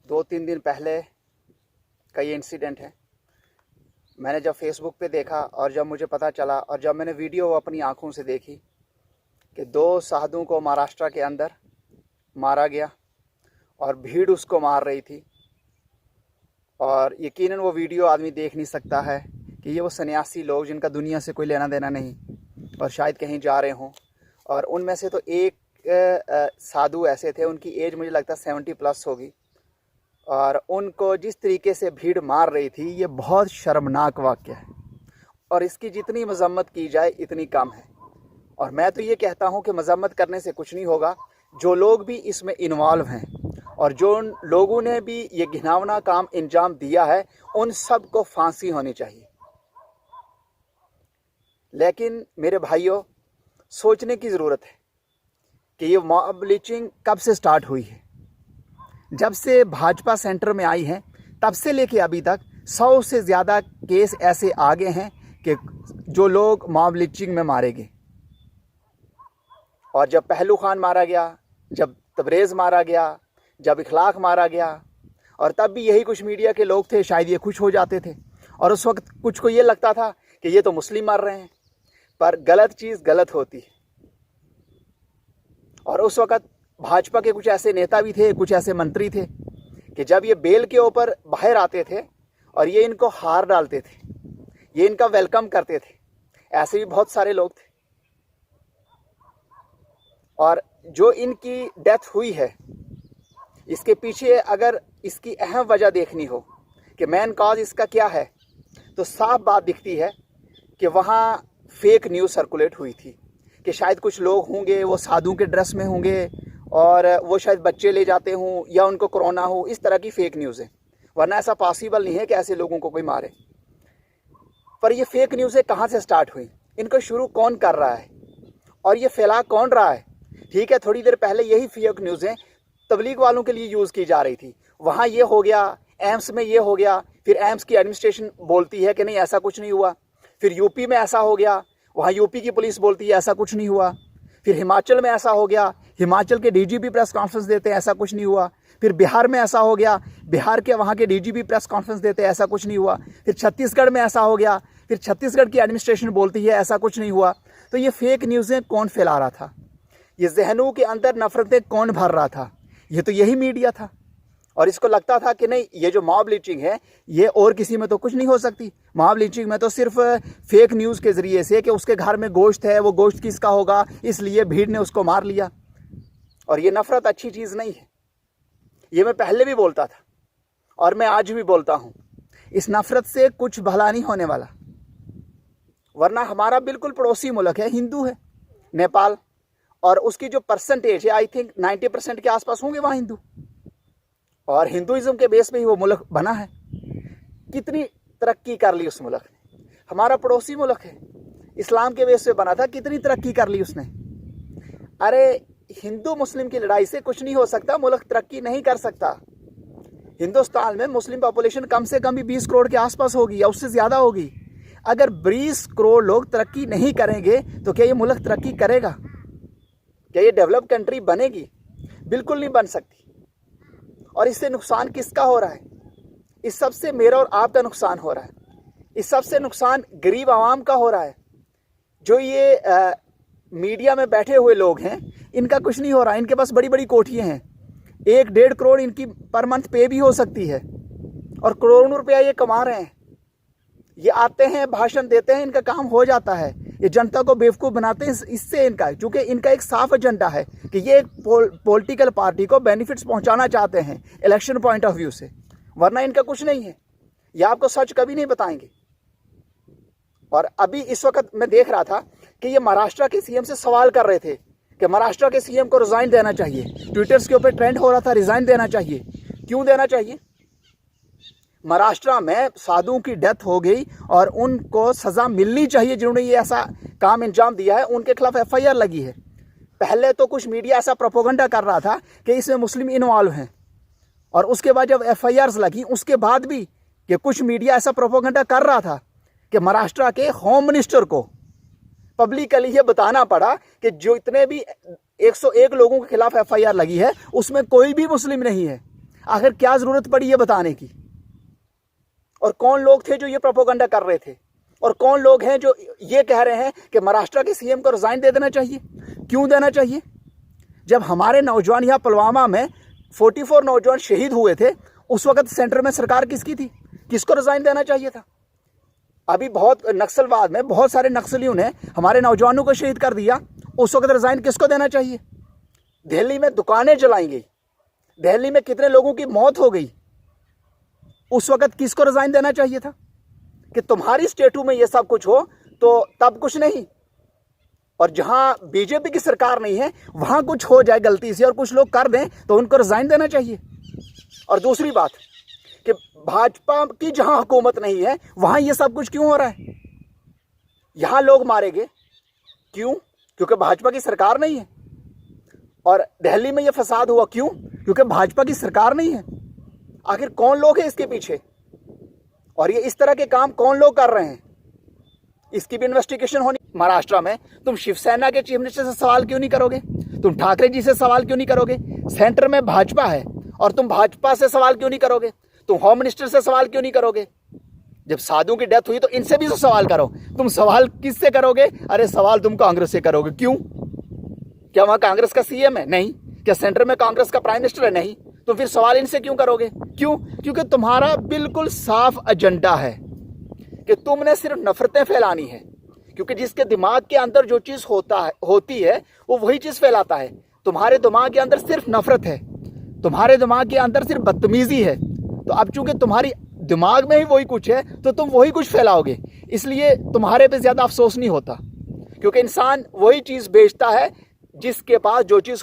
2-3 दिन पहले का ये इंसिडेंट है। मैंने जब फेसबुक पे देखा और जब मुझे पता चला और जब मैंने वीडियो अपनी आंखों से देखी कि 2 साधुओं को महाराष्ट्र के अंदर मारा गया और भीड़ उसको मार रही थी, और यकीनन वो वीडियो आदमी देख नहीं सकता है कि ये वो सन्यासी लोग जिनका दुनिया से कोई लेना देना नहीं और शायद कहीं जा रहे हों। और उनमें से तो एक साधु ऐसे थे, उनकी एज मुझे लगता है 70+ होगी, और उनको जिस तरीके से भीड़ मार रही थी ये बहुत शर्मनाक वाक़या है और इसकी जितनी मज़म्मत की जाए इतनी कम है। और मैं तो ये कहता हूँ कि मज़म्मत करने से कुछ नहीं होगा। जो लोग भी इसमें इन्वॉल्व हैं और जो लोगों ने भी ये घिनौना काम अंजाम दिया है उन सब को फांसी होनी चाहिए। लेकिन मेरे भाइयों, सोचने की ज़रूरत है कि ये मॉब लिंचिंग कब से स्टार्ट हुई है। जब से भाजपा सेंटर में आई है तब से लेके अभी तक 100 से ज़्यादा केस ऐसे आ गए हैं कि जो लोग मॉब लिंचिंग में मारे गए। और जब पहलू खान मारा गया, जब तबरेज़ मारा गया, जब इखलाक मारा गया, और तब भी यही कुछ मीडिया के लोग थे, शायद ये खुश हो जाते थे और उस वक्त कुछ को ये लगता था कि ये तो मुस्लिम मार रहे हैं। पर गलत चीज़ गलत होती है। और उस वक्त भाजपा के कुछ ऐसे नेता भी थे, कुछ ऐसे मंत्री थे कि जब ये बेल के ऊपर बाहर आते थे और ये इनको हार डालते थे, ये इनका वेलकम करते थे। ऐसे भी बहुत सारे लोग थे। और जो इनकी डेथ हुई है इसके पीछे अगर इसकी अहम वजह देखनी हो कि मेन कॉज इसका क्या है, तो साफ बात दिखती है कि वहाँ फेक न्यूज़ सर्कुलेट हुई थी कि शायद कुछ लोग होंगे वो साधु के ड्रेस में होंगे और वो शायद बच्चे ले जाते हों या उनको कोरोना हो। इस तरह की फ़ेक न्यूज़ है, वरना ऐसा पॉसिबल नहीं है कि ऐसे लोगों को कोई मारे। पर ये फेक न्यूज़ें कहाँ से स्टार्ट हुई, इनको शुरू कौन कर रहा है और ये फैला कौन रहा है? ठीक है, थोड़ी देर पहले यही फेक न्यूज़ें तबलीग वालों के लिए यूज़ की जा रही थी। वहाँ ये हो गया, एम्स में ये हो गया, फिर एम्स की एडमिनिस्ट्रेशन बोलती है कि नहीं ऐसा कुछ नहीं हुआ। फिर यूपी में ऐसा हो गया, वहाँ यूपी की पुलिस बोलती है ऐसा कुछ नहीं हुआ। फिर हिमाचल में ऐसा हो गया, हिमाचल के डीजीपी प्रेस कॉन्फ्रेंस देते हैं ऐसा कुछ नहीं हुआ। फिर बिहार में ऐसा हो गया, बिहार के वहाँ के डीजीपी प्रेस कॉन्फ्रेंस देते हैं ऐसा कुछ नहीं हुआ। फिर छत्तीसगढ़ में ऐसा हो गया, फिर छत्तीसगढ़ की एडमिनिस्ट्रेशन बोलती है ऐसा कुछ नहीं हुआ। तो ये फेक न्यूज़ें कौन फैला रहा था? ये जहनों के अंदर नफरतें कौन भर रहा था? ये तो यही मीडिया था। और इसको लगता था कि नहीं, ये जो मॉब लिंचिंग है ये और किसी में तो कुछ नहीं हो सकती। मॉब लिंचिंग में तो सिर्फ फेक न्यूज़ के ज़रिए से कि उसके घर में गोश्त है, वो गोश्त किसका होगा, इसलिए भीड़ ने उसको मार लिया। और ये नफ़रत अच्छी चीज़ नहीं है। ये मैं पहले भी बोलता था और मैं आज भी बोलता हूँ, इस नफ़रत से कुछ भला नहीं होने वाला। वरना हमारा बिल्कुल पड़ोसी मुल्क है, हिंदू है, नेपाल, और उसकी जो परसेंटेज है आई थिंक 90% के आसपास होंगे वहाँ हिंदू, और हिंदुइज्म के बेस पे ही वो मुल्क बना है। कितनी तरक्की कर ली उस मुल्क ने। हमारा पड़ोसी मुल्क है, इस्लाम के बेस पे बना था, कितनी तरक्की कर ली उसने। अरे हिंदू मुस्लिम की लड़ाई से कुछ नहीं हो सकता, मुल्क तरक्की नहीं कर सकता। हिंदुस्तान में मुस्लिम पॉपुलेशन कम से कम भी 20 करोड़ के आसपास होगी या उससे ज़्यादा होगी। अगर 20 करोड़ लोग तरक्की नहीं करेंगे तो क्या ये मुल्क तरक्की करेगा? क्या ये डेवलप कंट्री बनेगी? बिल्कुल नहीं बन सकती। और इससे नुकसान किसका हो रहा है? इस सब से मेरा और आपका नुकसान हो रहा है। इस सब से नुकसान गरीब आवाम का हो रहा है। जो ये मीडिया में बैठे हुए लोग हैं इनका कुछ नहीं हो रहा। इनके पास बड़ी बड़ी कोठियाँ हैं, 1-1.5 करोड़ इनकी पर मंथ पे भी हो सकती है और करोड़ों रुपया ये कमा रहे हैं। ये आते हैं, भाषण देते हैं, इनका काम हो जाता है। ये जनता को बेवकूफ़ बनाते हैं। इससे इनका, चूँकि इनका एक साफ एजेंडा है कि ये एक पॉलिटिकल पार्टी को बेनिफिट्स पहुंचाना चाहते हैं इलेक्शन पॉइंट ऑफ व्यू से, वरना इनका कुछ नहीं है। ये आपको सच कभी नहीं बताएंगे। और अभी इस वक्त मैं देख रहा था कि ये महाराष्ट्र के सीएम से सवाल कर रहे थे कि महाराष्ट्र के सीएम को रिज़ाइन देना चाहिए। ट्विटर्स के ऊपर ट्रेंड हो रहा था रिज़ाइन देना चाहिए। क्यों देना चाहिए? महाराष्ट्र में साधुओं की डेथ हो गई और उनको सज़ा मिलनी चाहिए जिन्होंने ये ऐसा काम अंजाम दिया है। उनके खिलाफ एफआईआर लगी है। पहले तो कुछ मीडिया ऐसा प्रोपोगंडा कर रहा था कि इसमें मुस्लिम इन्वॉल्व हैं, और उसके बाद जब एफआईआर्स लगी उसके बाद भी कि कुछ मीडिया ऐसा प्रोपोगंडा कर रहा था कि महाराष्ट्र के होम मिनिस्टर को पब्लिकली ये बताना पड़ा कि जो इतने भी 101 लोगों के खिलाफ एफआईआर लगी है उसमें कोई भी मुस्लिम नहीं है। आखिर क्या जरूरत पड़ी ये बताने की? और कौन लोग थे जो ये प्रोपोगंडा कर रहे थे? और कौन लोग हैं जो ये कह रहे हैं कि महाराष्ट्र के सीएम को रिजाइन दे देना चाहिए? क्यों देना चाहिए? जब हमारे नौजवान यहाँ पुलवामा में 44 नौजवान शहीद हुए थे, उस वक्त सेंटर में सरकार किसकी थी? किसको रिजाइन देना चाहिए था? अभी बहुत नक्सलवाद में बहुत सारे नक्सलियों ने हमारे नौजवानों को शहीद कर दिया, उस वक्त रिजाइन किसको देना चाहिए? दिल्ली में दुकानें जलाई गई, दिल्ली में कितने लोगों की मौत हो गई, उस वक्त किसको रिजाइन देना चाहिए था? कि तुम्हारी स्टेटू में ये सब कुछ हो तो तब कुछ नहीं, और जहां बीजेपी की सरकार नहीं है वहां कुछ हो जाए गलती से और कुछ लोग कर दें तो उनको रिजाइन देना चाहिए। और दूसरी बात कि भाजपा की जहां हुकूमत नहीं है वहां ये सब कुछ क्यों हो रहा है? यहां लोग मारे गए क्यों? क्योंकि भाजपा की सरकार नहीं है। और दिल्ली में ये फसाद हुआ क्यों? क्योंकि भाजपा की सरकार नहीं है। आखिर कौन लोग हैं इसके पीछे, और ये इस तरह के काम कौन लोग कर रहे हैं, इसकी भी इन्वेस्टिगेशन होनी। महाराष्ट्र में तुम शिवसेना के चीफ मिनिस्टर से सवाल क्यों नहीं करोगे? तुम ठाकरे जी से सवाल क्यों नहीं करोगे? सेंटर में भाजपा है और तुम भाजपा से सवाल क्यों नहीं करोगे? तुम होम मिनिस्टर से सवाल क्यों नहीं करोगे? जब साधु की डेथ हुई तो इनसे भी तो सवाल करो। तुम सवाल किससे करोगे? अरे सवाल तुम कांग्रेस से करोगे। क्यों? क्या वहां कांग्रेस का सीएम है? नहीं। क्या सेंटर में कांग्रेस का प्राइम मिनिस्टर है? नहीं। तो फिर सवाल इनसे क्यों करोगे? क्यों? क्योंकि तुम्हारा बिल्कुल साफ एजेंडा है कि तुमने सिर्फ नफरतें फैलानी है, क्योंकि जिसके दिमाग के अंदर जो चीज होती है वो वही चीज फैलाता है। तुम्हारे दिमाग के अंदर सिर्फ नफरत है, तुम्हारे दिमाग के अंदर सिर्फ बदतमीजी है। तो अब चूंकि तुम्हारी दिमाग में ही वही कुछ है तो तुम वही कुछ फैलाओगे, इसलिए तुम्हारे पे ज्यादा अफसोस नहीं होता, क्योंकि इंसान वही चीज बेचता है जिसके पास जो चीज